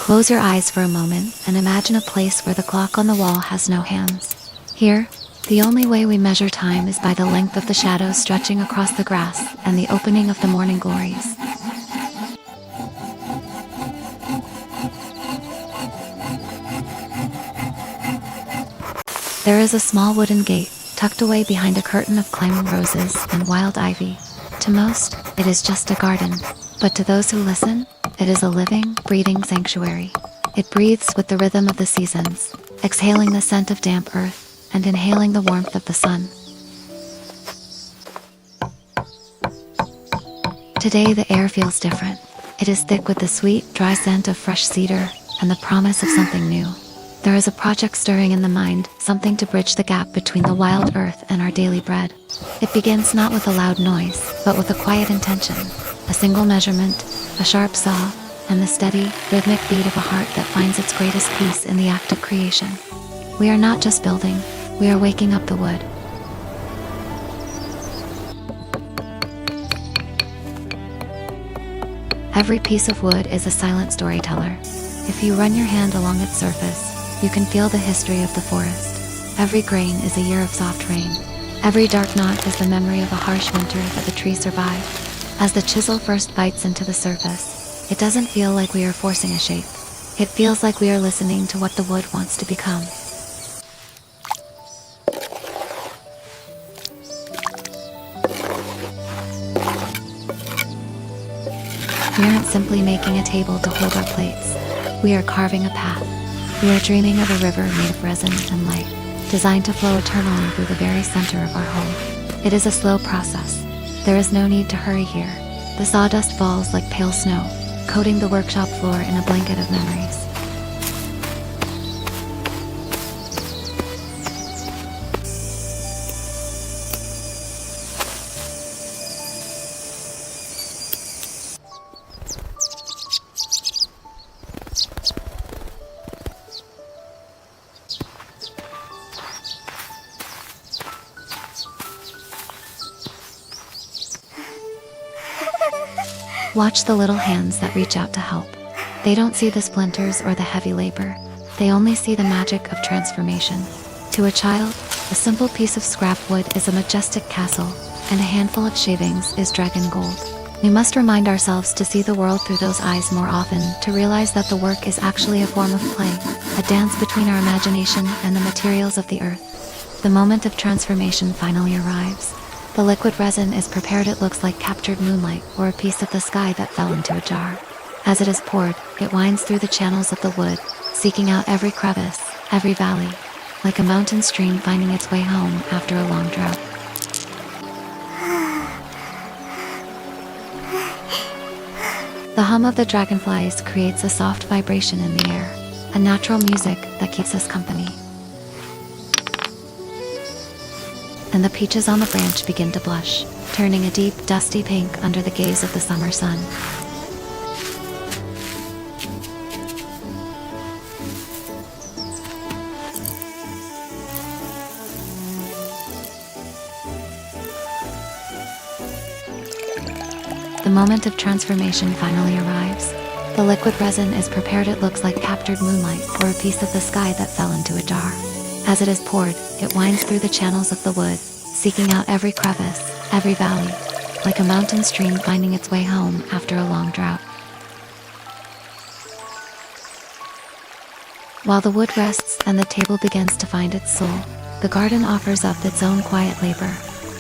Close your eyes for a moment and imagine a place where the clock on the wall has no hands. Here, the only way we measure time is by the length of the shadows stretching across the grass and the opening of the morning glories. There is a small wooden gate, tucked away behind a curtain of climbing roses and wild ivy. To most, it is just a garden, but to those who listen, it is a living, breathing sanctuary. It breathes with the rhythm of the seasons, exhaling the scent of damp earth and inhaling the warmth of the sun. Today the air feels different. It is thick with the sweet, dry scent of fresh cedar and the promise of something new. There is a project stirring in the mind, something to bridge the gap between the wild earth and our daily bread. It begins not with a loud noise, but with a quiet intention. A single measurement, a sharp saw, and the steady, rhythmic beat of a heart that finds its greatest peace in the act of creation. We are not just building, we are waking up the wood. Every piece of wood is a silent storyteller. If you run your hand along its surface, you can feel the history of the forest. Every grain is a year of soft rain. Every dark knot is the memory of a harsh winter that the tree survived. As the chisel first bites into the surface, it doesn't feel like we are forcing a shape. It feels like we are listening to what the wood wants to become. We aren't simply making a table to hold our plates. We are carving a path. We are dreaming of a river made of resin and light, designed to flow eternally through the very center of our home. It is a slow process. There is no need to hurry here. The sawdust falls like pale snow, coating the workshop floor in a blanket of memories. Watch the little hands that reach out to help. They don't see the splinters or the heavy labor. They only see the magic of transformation. To a child, a simple piece of scrap wood is a majestic castle, and a handful of shavings is dragon gold. We must remind ourselves to see the world through those eyes more often, to realize that the work is actually a form of play, a dance between our imagination and the materials of the earth. The moment of transformation finally arrives. The liquid resin is prepared. It looks like captured moonlight or a piece of the sky that fell into a jar. As it is poured, it winds through the channels of the wood, seeking out every crevice, every valley, like a mountain stream finding its way home after a long drought. The hum of the dragonflies creates a soft vibration in the air, a natural music that keeps us company. And the peaches on the branch begin to blush, turning a deep, dusty pink under the gaze of the summer sun. The moment of transformation finally arrives. The liquid resin is prepared. It looks like captured moonlight or a piece of the sky that fell into a jar. As it is poured, it winds through the channels of the wood, seeking out every crevice, every valley, like a mountain stream finding its way home after a long drought. While the wood rests and the table begins to find its soul, the garden offers up its own quiet labor.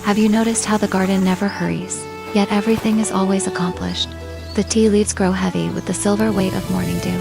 Have you noticed how the garden never hurries, yet everything is always accomplished? The tea leaves grow heavy with the silver weight of morning dew.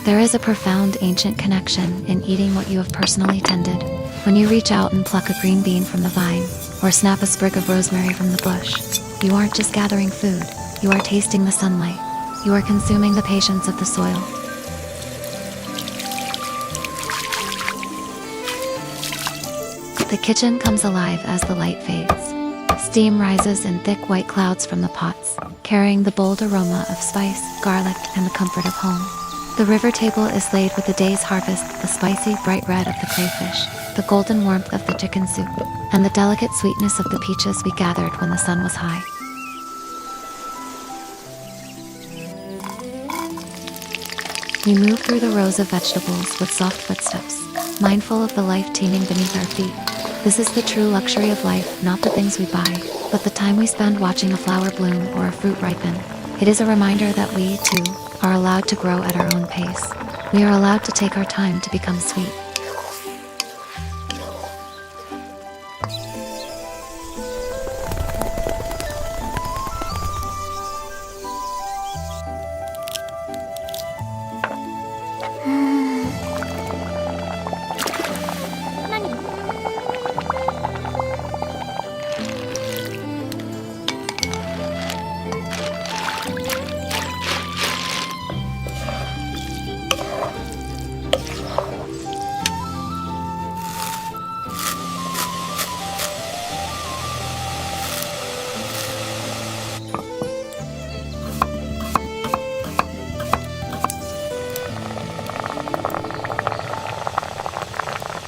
There is a profound ancient connection in eating what you have personally tended. When you reach out and pluck a green bean from the vine, or snap a sprig of rosemary from the bush, you aren't just gathering food, you are tasting the sunlight. You are consuming the patience of the soil. The kitchen comes alive as the light fades. Steam rises in thick white clouds from the pots, carrying the bold aroma of spice, garlic, and the comfort of home. The river table is laid with the day's harvest, the spicy, bright red of the crayfish, the golden warmth of the chicken soup, and the delicate sweetness of the peaches we gathered when the sun was high. We move through the rows of vegetables with soft footsteps, mindful of the life teeming beneath our feet. This is the true luxury of life, not the things we buy, but the time we spend watching a flower bloom or a fruit ripen. It is a reminder that we, too, are allowed to grow at our own pace. We are allowed to take our time to become sweet.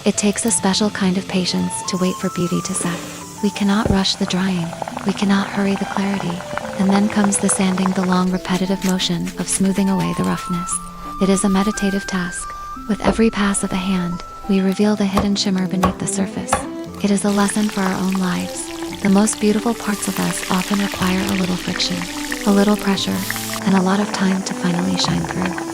It takes a special kind of patience to wait for beauty to set. We cannot rush the drying, we cannot hurry the clarity, and then comes the sanding, the long repetitive motion of smoothing away the roughness. It is a meditative task. With every pass of the hand, we reveal the hidden shimmer beneath the surface. It is a lesson for our own lives. The most beautiful parts of us often require a little friction, a little pressure, and a lot of time to finally shine through.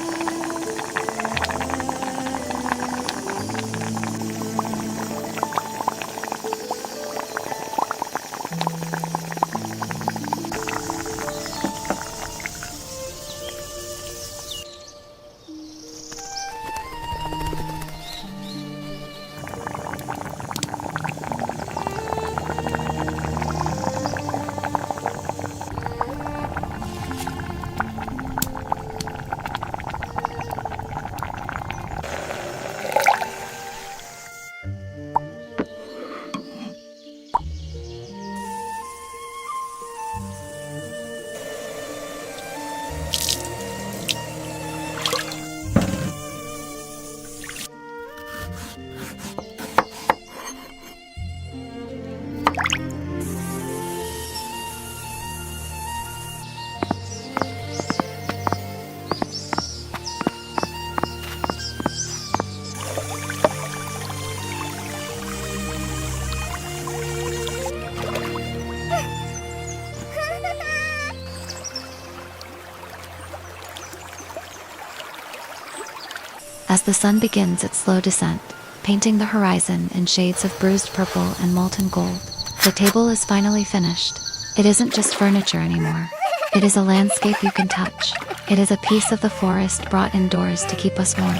As the sun begins its slow descent, painting the horizon in shades of bruised purple and molten gold, the table is finally finished. It isn't just furniture anymore. It is a landscape you can touch. It is a piece of the forest brought indoors to keep us warm.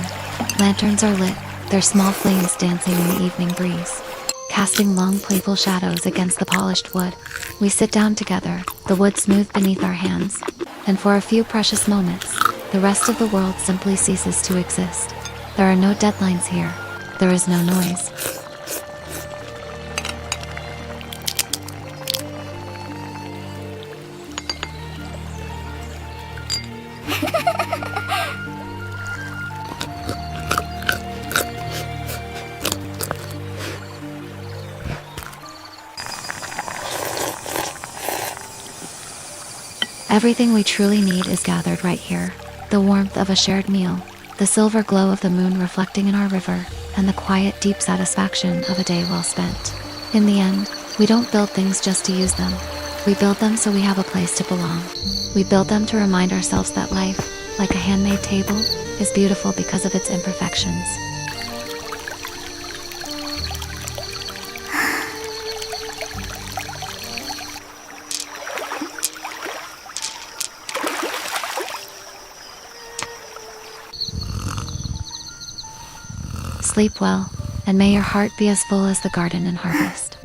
Lanterns are lit, their small flames dancing in the evening breeze, casting long playful shadows against the polished wood. We sit down together, the wood smooth beneath our hands, and for a few precious moments, the rest of the world simply ceases to exist. There are no deadlines here. There is no noise. Everything we truly need is gathered right here. The warmth of a shared meal, the silver glow of the moon reflecting in our river, and the quiet, deep satisfaction of a day well spent. In the end, we don't build things just to use them. We build them so we have a place to belong. We build them to remind ourselves that life, like a handmade table, is beautiful because of its imperfections. Sleep well, and may your heart be as full as the garden in harvest.